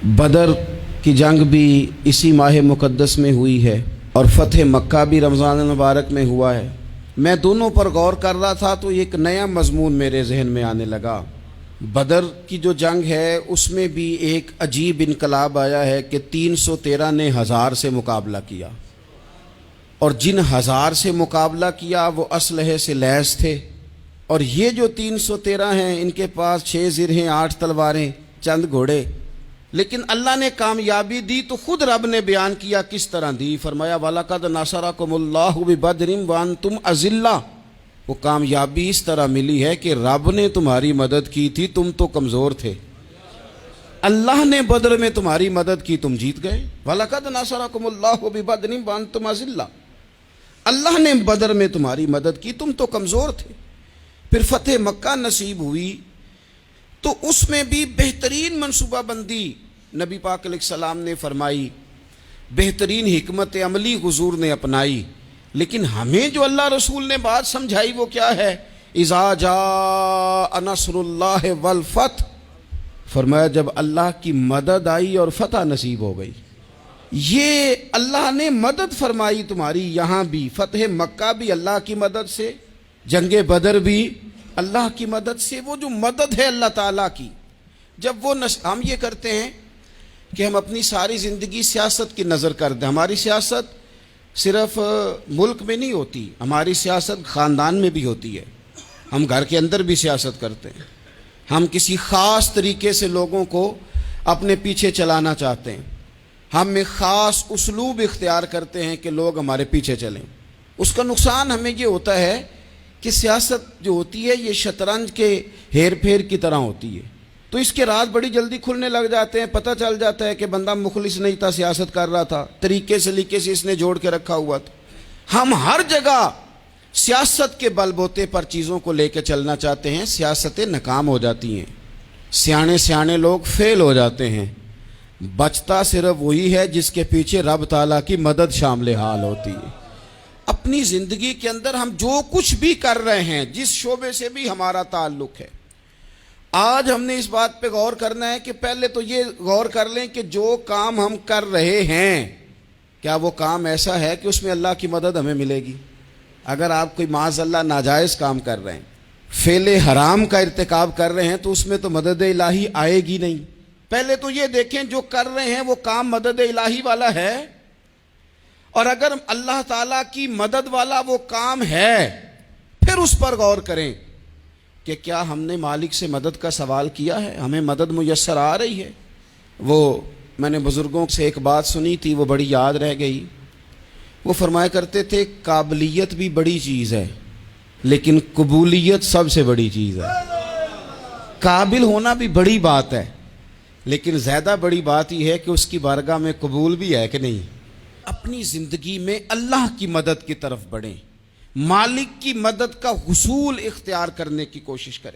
बदर की जंग भी इसी माह मुक़द्दस में हुई है और फ़तह मक्का भी रमज़ान मुबारक में हुआ है। मैं दोनों पर गौर कर रहा था तो एक नया मज़मून मेरे जहन में आने लगा। बदर की जो जंग है उसमें भी एक अजीब इनकलाब आया है कि 313 ने 1000 से मुकाबला किया, और जिन 1000 से मुकाबला किया वो असलहे से लैस थे, और ये जो 313 हैं इनके पास 6 ज़िरहें, 8 तलवारें, चंद घोड़े। लेकिन अल्लाह ने कामयाबी दी तो खुद रब ने बयान किया किस तरह दी। फरमाया वलक़द नसरकुमुल्लाहु बिबदरिन व अंतुम अज़िल्ला। वो कामयाबी इस तरह मिली है कि रब ने तुम्हारी मदद की थी, तुम तो कमज़ोर थे। अल्लाह ने बदर में तुम्हारी मदद की, तुम जीत गए। वलक़द नसरकुमुल्लाहु बिबदरिन व अंतुम अज़िल्ला। अल्लाह ने बदर में तुम्हारी मदद की, तुम तो कमज़ोर थे। फिर फ़तह मक्का नसीब हुई तो उसमें भी बेहतरीन मनसूबाबंदी नबी पाक अलैहिस्सलाम ने फरमाई, बेहतरीन हिकमत अमली हुजूर ने अपनाई। लेकिन हमें जो अल्लाह रसूल ने बात समझाई वो क्या है? इज़ा जा नस्रुल्लाह वल फतह। फरमाया जब अल्लाह की मदद आई और फतह नसीब हो गई। ये अल्लाह ने मदद फरमाई तुम्हारी, यहाँ भी फ़तह मक्का भी अल्लाह की मदद से, जंगे बदर भी अल्लाह की मदद से। वो जो मदद है अल्लाह ताला की, जब वो हम ये करते हैं कि हम अपनी सारी ज़िंदगी सियासत की नज़र कर दें। हमारी सियासत सिर्फ मुल्क में नहीं होती, हमारी सियासत ख़ानदान में भी होती है। हम घर के अंदर भी सियासत करते हैं। हम किसी ख़ास तरीके से लोगों को अपने पीछे चलाना चाहते हैं। हम एक ख़ास उसलूब इख्तियार करते हैं कि लोग हमारे पीछे चलें। उसका नुकसान हमें ये होता है कि सियासत जो होती है ये शतरंज के हेर फेर की तरह होती है। तो इसके राज बड़ी जल्दी खुलने लग जाते हैं। पता चल जाता है कि बंदा मुखलिस नहीं था, सियासत कर रहा था, तरीके सलीके से इसने जोड़ के रखा हुआ था। हम हर जगह सियासत के बलबोते पर चीज़ों को लेकर चलना चाहते हैं, सियासतें नाकाम हो जाती हैं, सियाने सियाने लोग फेल हो जाते हैं। बचता सिर्फ वही है जिसके पीछे रब ताला की मदद शामिल हाल होती है। अपनी ज़िंदगी के अंदर हम जो कुछ भी कर रहे हैं, जिस शोबे से भी हमारा ताल्लुक़ है, आज हमने इस बात पे गौर करना है कि पहले तो ये गौर कर लें कि जो काम हम कर रहे हैं क्या वो काम ऐसा है कि उसमें अल्लाह की मदद हमें मिलेगी। अगर आप कोई माज़अल्लाह नाजायज़ काम कर रहे हैं, फेले हराम का इर्तिकाब कर रहे हैं, तो उसमें तो मदद इलाही आएगी नहीं। पहले तो ये देखें जो कर रहे हैं वो काम मदद इलाही वाला है, और अगर अल्लाह ताला की मदद वाला वो काम है फिर उस पर गौर करें कि क्या हमने मालिक से मदद का सवाल किया है, हमें मदद मुयस्सर आ रही है। वो मैंने बुज़ुर्गों से एक बात सुनी थी, वो बड़ी याद रह गई। वो फरमाया करते थे काबिलियत भी बड़ी चीज़ है लेकिन कबूलियत सबसे बड़ी चीज़ है। काबिल होना भी बड़ी बात है लेकिन ज़्यादा बड़ी बात यह है कि उसकी बारगाह में कबूल भी है कि नहीं। अपनी ज़िंदगी में अल्लाह की मदद की तरफ बढ़ें, मालिक की मदद का हुसूल इख्तियार करने की कोशिश करें।